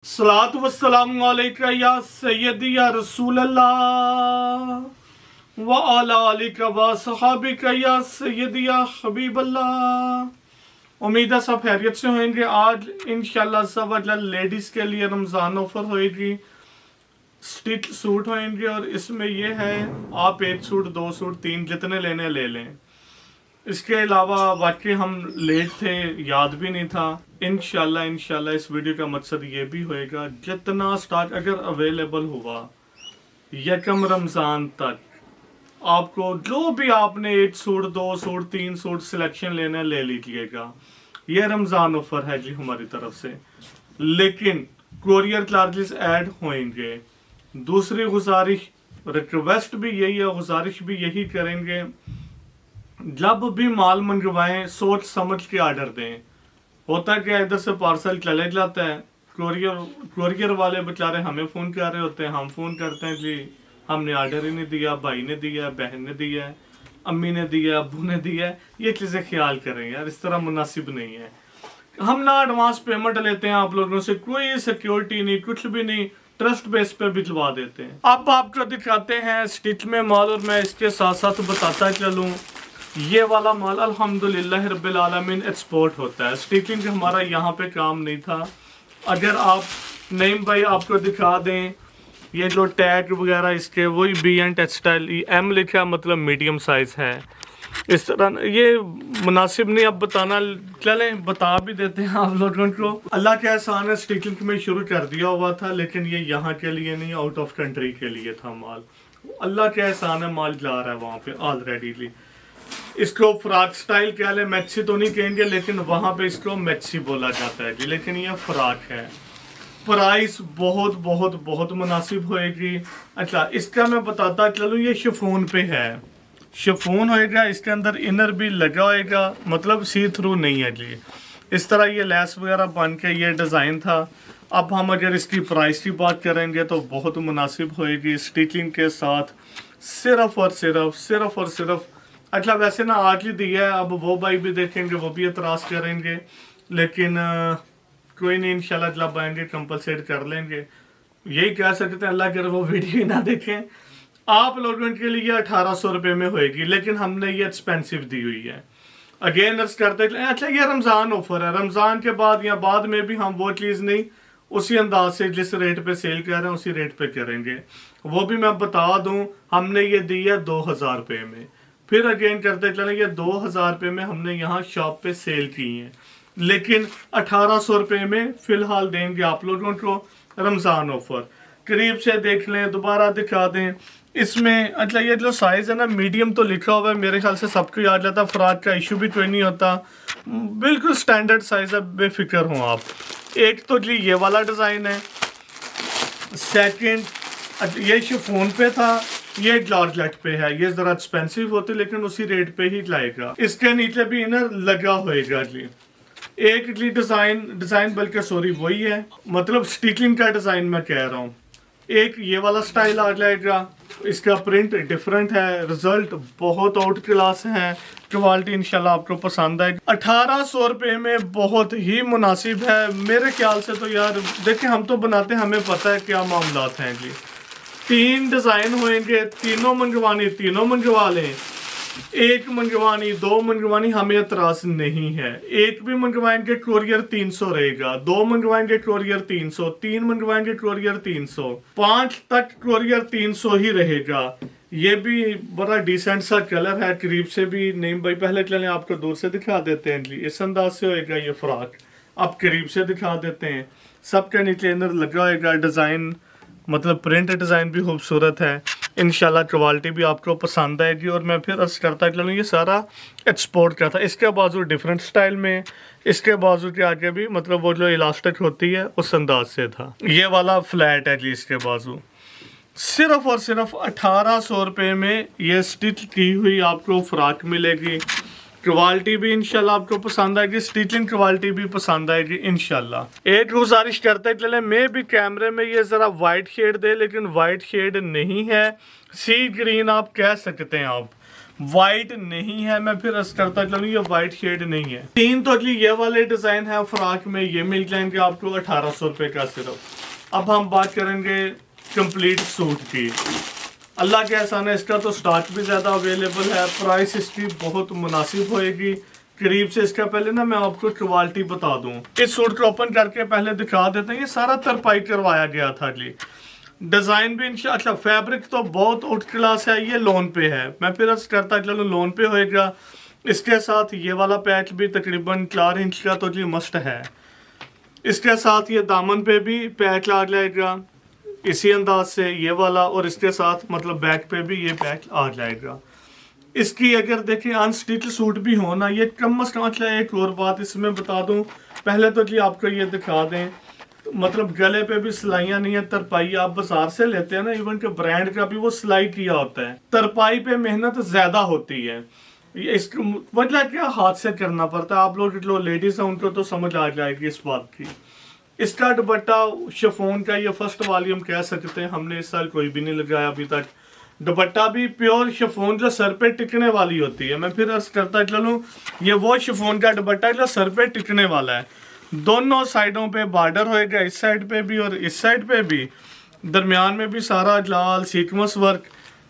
सलात वस्सलामु अलैका या सय्यदी या रसूल अल्लाह व अला आलिका व सहाबिका या सय्यदी या हबीब अल्लाह। उम्मीद है सब खैरियत से होंगे। आज इंशाल्लाह सब लेडीज़ के लिए रमज़ान ऑफर होएगी, स्टिच सूट होंगे और इसमें ये है आप एक सूट, दो सूट, तीन जितने लेने ले लें। इसके अलावा वाकई हम लेट थे, याद भी नहीं था। इंशाल्लाह इस वीडियो का मकसद ये भी होएगा जितना स्टॉक अगर अवेलेबल हुआ यकम रमज़ान तक, आपको जो भी आपने एक सूट, दो सूट, तीन सूट सिलेक्शन लेना ले लीजिएगा। ये रमज़ान ऑफर है जी हमारी तरफ से, लेकिन कोरियर चार्जेस ऐड होंगे। दूसरी गुजारिश, रिक्वेस्ट भी यही है, गुजारिश भी यही करेंगे, जब भी माल मंगवाएं सोच समझ के ऑर्डर दें। होता क्या, इधर से पार्सल चले जाता है, कोरियर वाले बेचारे हमें फ़ोन कर रहे होते हैं, हम फ़ोन करते हैं जी हमने ऑर्डर ही नहीं दिया, भाई ने दिया, बहन ने दिया, अम्मी ने दिया, अबू ने दिया। ये चीज़ें ख्याल करें यार, इस तरह मुनासिब नहीं है। हम ना एडवांस पेमेंट लेते हैं आप लोगों से, कोई सिक्योरिटी नहीं, कुछ भी नहीं, ट्रस्ट बेस पे भिजवा देते हैं। अब आपको दिखाते हैं स्टिच में माल, और मैं इसके साथ साथ बताता चलूँ ये वाला माल अल्हम्दुलिल्लाह रब्बिल आलमीन एक्सपोर्ट होता है। स्टिचिंग हमारा यहाँ पे काम नहीं था। अगर आप नईम भाई आपको दिखा दें, ये जो टैग वगैरह इसके वही BN टेक्सटाइल, M लिखा मतलब मीडियम साइज़ है। इस तरह ये मुनासिब नहीं अब बताना, चलें बता भी देते हैं आप लोगों को। अल्लाह के एहसान है, स्टिचिंग में शुरू कर दिया हुआ था, लेकिन ये यहाँ के लिए नहीं, आउट ऑफ कंट्री के लिए था माल। अल्लाह के एहसान है, माल जा रहा है वहाँ पे ऑलरेडी। इसको फ्रॉक स्टाइल कह ले, मैक्सी तो नहीं कहेंगे, लेकिन वहाँ पे इसको मैक्सी बोला जाता है जी, लेकिन ये फ्रॉक है। प्राइस बहुत बहुत बहुत मुनासिब होएगी। अच्छा, इसका मैं बताता चलूँ, ये शिफॉन पे है, शिफॉन होएगा, इसके अंदर इनर भी लगा होएगा, मतलब सी थ्रू नहीं है जी। इस तरह ये लेस वगैरह बन के ये डिज़ाइन था। अब हम अगर इसकी प्राइस की बात करेंगे तो बहुत मुनासिब होएगी स्टिचिंग के साथ, सिर्फ और सिर्फ। अच्छा, वैसे ना आज ही दिया है, अब वो भाई भी देखेंगे, वो भी एतराज़ करेंगे, लेकिन कोई नहीं, इंशाल्लाह जब आएंगे कंपलसेट कर लेंगे। यही कह सकते हैं, अल्लाह करे वो वीडियो ही ना देखें। आप लोगों के लिए 1800 रुपये में होएगी, लेकिन हमने ये एक्सपेंसिव दी हुई है। अगेन अर्ज करते हैं, अच्छा ये रमज़ान ऑफर है, रमज़ान के बाद या बाद में भी हम वो चीज़ नहीं उसी अंदाज से जिस रेट पे सेल कर रहे हैं उसी रेट पे करेंगे। वो भी मैं बता दूं, हमने ये दी है 2000 रुपये में। फिर अगेन करते चलें, ये 2000 रुपये में हमने यहाँ शॉप पे सेल की है, लेकिन 1800 रुपये में फ़िलहाल देंगे आप लोगों को रमज़ान ऑफर। करीब से देख लें, दोबारा दिखा दें इसमें। अच्छा, ये जो साइज़ है ना, मीडियम तो लिखा हुआ है, मेरे ख्याल से सबको याद रहता है, फ्रॉक का इशू भी कोई नहीं होता, बिल्कुल स्टैंडर्ड साइज़ है, बेफिक्र हों आप। एक तो जी ये वाला डिज़ाइन है, सेकंड ये शिफॉन पे था, ये जॉर्जेट पे है, ये ज़रा एक्सपेंसिव होती लेकिन उसी रेट पे ही लाएगा। इसके नीचे भी इनर लगा होएगा जी। एक जी डिज़ाइन बल्कि सॉरी वही है, मतलब स्टिचिंग का डिज़ाइन मैं कह रहा हूँ। एक ये वाला स्टाइल आ जाएगा, इसका प्रिंट डिफरेंट है, रिजल्ट बहुत आउट क्लास है, क्वालिटी इंशाल्लाह आपको पसंद आएगी। 1800 रुपये में बहुत ही मुनासिब है मेरे ख्याल से। तो यार देखें, हम तो बनाते हैं, हमें पता है क्या मामलात हैं जी। 3 डिज़ाइन होंगे, तीनों मंगवानी तीनों मंगवा लें, एक मंगवानी दो मंगवानी हमें एतराज़ नहीं है। एक भी मंगवाएंगे कोरियर 300 रहेगा, 2 मंगवाएंगे कोरियर 300, 3 मंगवाएंगे कोरियर 300, 5 तक कोरियर 300 ही रहेगा। ये भी बड़ा डिसेंट सा कलर है। करीब से भी नहीं भाई, पहले चलें आपको दूर से दिखा देते हैं जी, इस अंदाज से होएगा ये फ्रॉक। अब करीब से दिखा देते हैं, सबके नीचे इनर लगा होएगा, डिज़ाइन मतलब प्रिंट डिज़ाइन भी खूबसूरत है। इंशाल्लाह क्वालिटी भी आपको पसंद आएगी। और मैं फिर अर्ज करता चलूँ, ये सारा एक्सपोर्ट का था। इसके बाजू डिफरेंट स्टाइल में, इसके बाजू के आगे भी मतलब वो जो इलास्टिक होती है उस अंदाज से था। ये वाला फ्लैट है जी, इसके बाजू सिर्फ और सिर्फ 1800 रुपये में ये स्टिच की हुई आपको फ्रॉक मिलेगी। क्वालिटी भी इंशाल्लाह आपको पसंद आएगी, स्टिचिंग क्वालिटी भी पसंद आएगी इंशाल्लाह। एक गुजारिश करते चले, मैं भी कैमरे में ये ज़रा वाइट शेड दे, लेकिन वाइट शेड नहीं है, सी ग्रीन आप कह सकते हैं आप, वाइट नहीं है, मैं फिर अर्ज करता चलूँ ये वाइट शेड नहीं है। 3 तो जी ये वाले डिजाइन है फ्रॉक में, ये मिल जाएंगे आपको 1800 रुपए का सिर्फ। अब हम बात करेंगे कंप्लीट सूट की। अल्लाह के एहसान है, इसका तो स्टॉक भी ज़्यादा अवेलेबल है, प्राइस इसकी बहुत मुनासिब होएगी। करीब से इसका पहले ना मैं आपको क्वालिटी बता दूं। इस सूट को ओपन करके पहले दिखा देते हैं। ये सारा तरपाई करवाया गया था जी। डिज़ाइन भी अच्छा, फैब्रिक तो बहुत आउट क्लास है। ये लोन पे है, मैं फिर अर्ज करता चलो लोन पे होएगा। इसके साथ ये वाला पैच भी तकरीबन 4 इंच का तो जी मस्ट है। इसके साथ ये दामन पे भी पैच आ जाएगा इसी अंदाज से ये वाला, और इसके साथ मतलब बैक पे भी ये पैच आ जाएगा। इसकी अगर देखें अनस्टिच सूट भी हो ना, ये कम से कम अच्छा। एक और बात इसमें बता दूं, पहले तो जी आपको ये दिखा दें, मतलब गले पे भी सिलाइयाँ नहीं है। तरपाई आप बाजार से लेते हैं ना, इवन के ब्रांड का भी वो सिलाई किया होता है। तरपाई पे मेहनत ज्यादा होती है। इसको वजह क्या, हाथ से करना पड़ता है। आप लोग जो लेडीज हैं उनको तो समझ आ जाएगी इस बात की। इसका दुपट्टा शिफॉन का, ये फर्स्ट वॉल्यूम कह सकते हैं, हमने इस साल कोई भी नहीं लगाया अभी तक। दुपट्टा भी प्योर शिफॉन जो सर पे टिकने वाली होती है। मैं फिर अर्ज करता चलूं, ये वो शिफॉन का दुपट्टा जो सर पे टिकने वाला है। दोनों साइडों पे बॉर्डर होएगा, इस साइड पे भी और इस साइड पे भी। दरमियान में भी सारा लाल सीक्वेंस वर्क।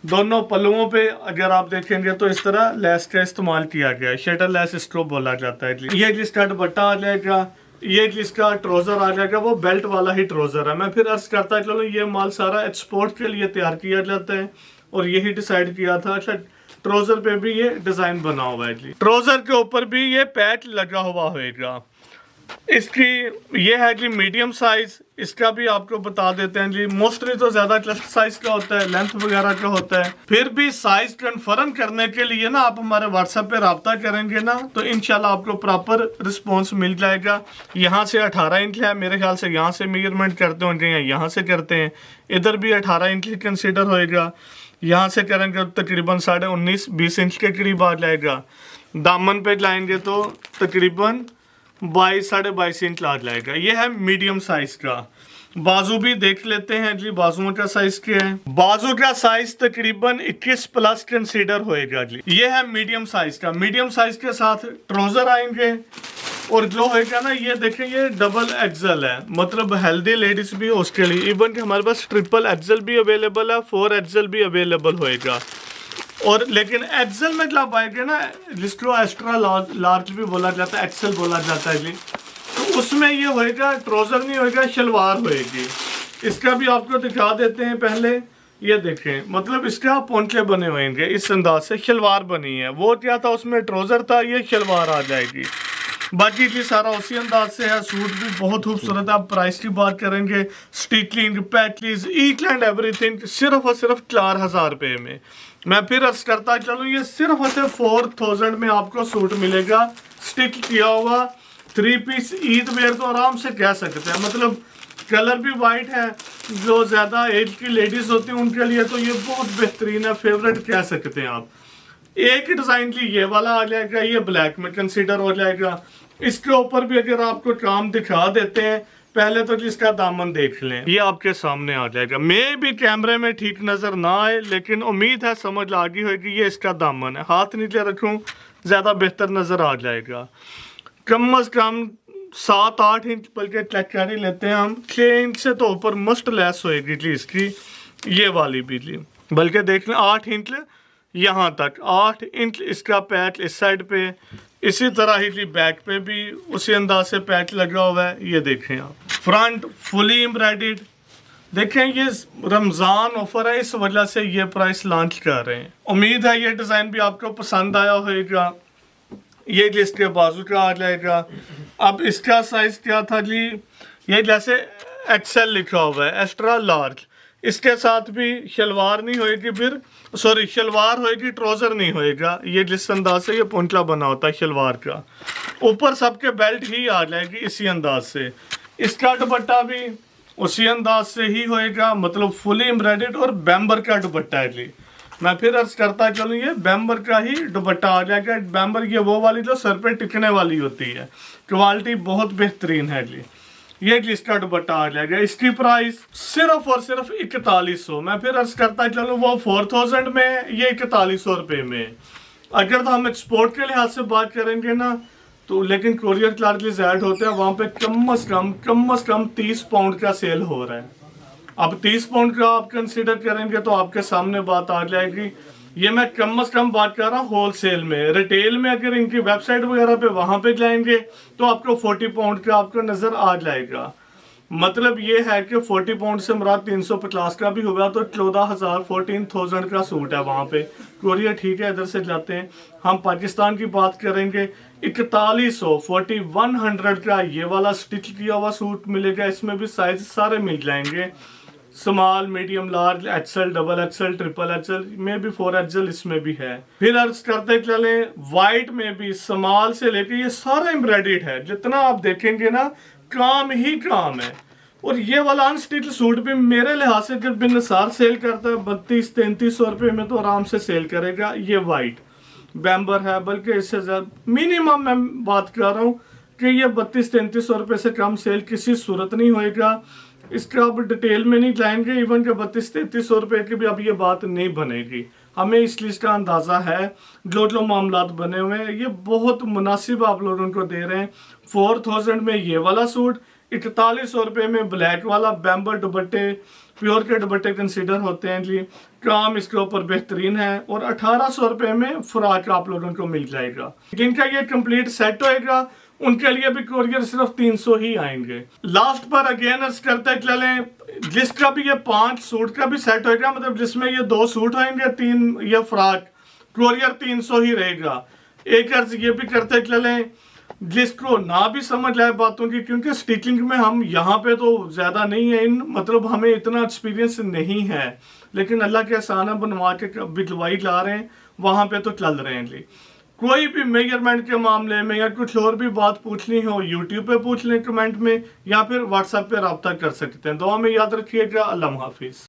दोनों पल्लुओं पे अगर आप देखेंगे तो इस तरह लेस का इस्तेमाल किया गया है। शटर लेस इसको बोला जाता है। ये जिसका दुपट्टा आ जाएगा, ये जिसका ट्राउजर आ जाएगा वो बेल्ट वाला ही ट्राउजर है। मैं फिर अर्ज करता चलो ये माल सारा एक्सपोर्ट के लिए तैयार किया जाता है और यही डिसाइड किया था। अच्छा, ट्राउजर पे भी ये डिजाइन बना हुआ है जी। ट्राउजर के ऊपर भी ये पैच लगा हुआ होएगा। इसकी ये है जी मीडियम साइज। इसका भी आपको बता देते हैं जी, मोस्टली तो ज्यादा क्लस्ट साइज का होता है, लेंथ वगैरह का होता है। फिर भी साइज कंफर्म करने के लिए ना आप हमारे व्हाट्सएप पे रब्ता करेंगे ना तो इंशाल्लाह आपको प्रॉपर रिस्पॉन्स मिल जाएगा। यहाँ से 18 इंच है मेरे ख्याल से, यहाँ से मेजरमेंट करते होंगे या यहाँ से करते हैं, इधर भी 18 इंच कंसिडर होएगा। यहाँ से करेंगे तकरीबन 19.5-20 इंच के करीब आ जाएगा। दामन पे लाएंगे तो तकरीबन 22-22.5 इंच आ जाएगा। ये है मीडियम साइज का। बाजू भी देख लेते हैं जी, बाजुओं का साइज क्या है। बाजू का साइज तकरीबन 21 प्लस कंसीडर होएगा जी। ये है मीडियम साइज का। मीडियम साइज के साथ ट्राउजर आएंगे और जो होएगा ना ये देखें, ये डबल एक्सल है, मतलब हेल्दी लेडीज भी हो उसके लिए। इवन कि हमारे पास ट्रिपल एक्सल भी अवेलेबल है, 4 एक्सल भी अवेलेबल होएगा। और लेकिन एक्सल में जब आएगा ना, जिसको एक्स्ट्रा लार्ज भी बोला जाता है, एक्सल बोला जाता है जी, तो उसमें ये होएगा ट्राउजर नहीं होएगा, शलवार होएगी। इसका भी आपको दिखा देते हैं पहले। ये देखें, मतलब इसका पोंचे बने होंगे इस अंदाज से, शलवार बनी है। वो क्या था, उसमें ट्राउजर था, ये शलवार आ जाएगी। बाकी जी सारा उसी अंदाज से है। सूट भी बहुत खूबसूरत है। आप प्राइस की बात करेंगे, stitching package each and everything सिर्फ और सिर्फ 4000 रुपये में। मैं फिर अर्ज करता चलूँ, ये सिर्फ और सिर्फ 4000 में आपको सूट मिलेगा, स्टिच किया हुआ 3 पीस। ईद वेयर तो आराम से कह सकते हैं, मतलब कलर भी वाइट है। जो ज़्यादा एज की लेडीज़ होती हैं उनके लिए तो ये बहुत बेहतरीन है, फेवरेट कह सकते हैं आप। एक ही डिज़ाइन की ये वाला आ जाएगा, ये ब्लैक में कंसीडर हो जाएगा। इसके ऊपर भी अगर आपको काम दिखा देते हैं, पहले तो जिसका दामन देख लें, ये आपके सामने आ जाएगा। मैं भी कैमरे में ठीक नजर ना आए, लेकिन उम्मीद है समझ आ गई होगी। ये इसका दामन है, हाथ नीचे रखूं ज़्यादा बेहतर नजर आ जाएगा। कम अज कम 7-8 इंच बल्कि चेक कर ही लेते हैं हम, 6 इंच से तो ऊपर मस्ट लेस होएगी जी इसकी, ये वाली भी जी। बल्कि देख लें 8 इंच यहाँ तक, 8 इंच इसका पैच इस साइड पे। इसी तरह ही जी बैक पे भी उसी अंदाज से पैच लगा हुआ है। ये देखें आप, फ्रंट फुली एम्ब्रॉयडर्ड। देखें ये रमज़ान ऑफर है, इस वजह से ये प्राइस लॉन्च कर रहे हैं। उम्मीद है ये डिज़ाइन भी आपको पसंद आया होगा। ये जिसके बाजू का आ जाएगा। अब इसका साइज क्या था जी, ये जैसे एक्सेल लिखा हुआ है, एक्स्ट्रा लार्ज। इसके साथ भी शलवार नहीं होएगी, फिर सॉरी शलवार होएगी, ट्राउजर नहीं होएगा। ये जिस अंदाज से ये पोंचला बना होता है शलवार का, ऊपर सबके बेल्ट ही आ जाएगी इसी अंदाज से। इसका दुपट्टा भी उसी अंदाज से ही होएगा, मतलब फुली एम्ब्रॉयडर्ड और बैम्बर का दुपट्टा है जी। मैं फिर अर्ज करता चलूँ, ये बैम्बर का ही दुपट्टा आ जाएगा। बैम्बर ये वो वाली जो सर पे टिकने वाली होती है, क्वालिटी बहुत बेहतरीन है जी। ये जिसका दुपट्टा आ जाएगा। इसकी प्राइस सिर्फ और सिर्फ 4100। मैं फिर अर्ज करता चलूँ, वो 4000 में, ये 4100 रुपये में। अगर तो हम एक्सपोर्ट के लिहाज से बात करेंगे ना, तो लेकिन कोरियर चार्जेस ऐड होते हैं, वहां पे कम से कम 30 पाउंड का सेल हो रहा है। अब 30 पाउंड का आप कंसिडर करेंगे तो आपके सामने बात आ जाएगी। ये मैं कम से कम बात कर रहा हूँ होलसेल में। रिटेल में अगर इनकी वेबसाइट वगैरह पे वहां पे जाएंगे तो आपको 40 पाउंड का आपको नजर आ जाएगा। मतलब ये है कि 40 पाउंड से मुराद 350 का भी होगा तो 14,000 का सूट है वहां पे। कोरियर ठीक है, इधर से जाते हैं। हम पाकिस्तान की बात करेंगे, 4100 का ये वाला स्टिच किया हुआ सूट मिलेगा। इसमें भी साइज सारे मिल जाएंगे, small, medium, large, XL, double XL, triple XL में भी 4 एक्सएल इसमें भी है। फिर अर्ज करते चले, व्हाइट में भी स्मॉल से लेके ये सारा एम्ब्रॉयडर्ड है। जितना आप देखेंगे ना, काम ही काम है। और ये वाला अनस्टिच सूट भी मेरे लिहाज से जब बिनसार सेल करता है 32-33 रुपए में तो आराम से सेल करेगा। ये वाइट बैम्बर है, बल्कि इससे ज्यादा मिनिमम मैं बात कर रहा हूँ कि ये 32-33 रुपए से कम सेल किसी सूरत नहीं होएगा। इसका अब डिटेल में नहीं जाएंगे, इवन के 32-33 रुपए की भी अब ये बात नहीं बनेगी। हमें इस लिस्ट का अंदाजा है, जो मामला बने हुए हैं ये बहुत मुनासिब आप लोग उनको दे रहे हैं। 4000 में ये वाला सूट, 4100 रुपए में ब्लैक वाला बैम्बर दुपट्टे, प्योर के दुपट्टे कंसीडर होते हैं जी। काम इसके ऊपर बेहतरीन है। और 1800 रुपए में फ्रॉक आप लोगों को मिल जाएगा। जिनका ये कंप्लीट सेट होएगा उनके लिए भी कोरियर सिर्फ 300 ही आएंगे। लास्ट पर अगेन अर्ज करते चलें, जिसका भी ये 5 सूट का भी सेट होएगा, मतलब जिसमें ये 2 सूट होंगे, 3 ये फ्रॉक, कोरियर 300 ही रहेगा। एक अर्ज ये भी करते चलें, जिसको ना भी समझ आए बातों की, क्योंकि स्टिचिंग में हम यहाँ पे तो ज्यादा नहीं है, मतलब हमें इतना एक्सपीरियंस नहीं है, लेकिन अल्लाह के एहसान बनवा के बिजवाई ला रहे हैं, वहां पे तो चल रहे हैं जी। कोई भी मेजरमेंट के मामले में या कुछ और भी बात पूछनी हो, यूट्यूब पे पूछ लें कमेंट में, या फिर व्हाट्सएप पे रब्ता कर सकते हैं। दुआ में याद रखिएगा। अल्लाह हाफिज।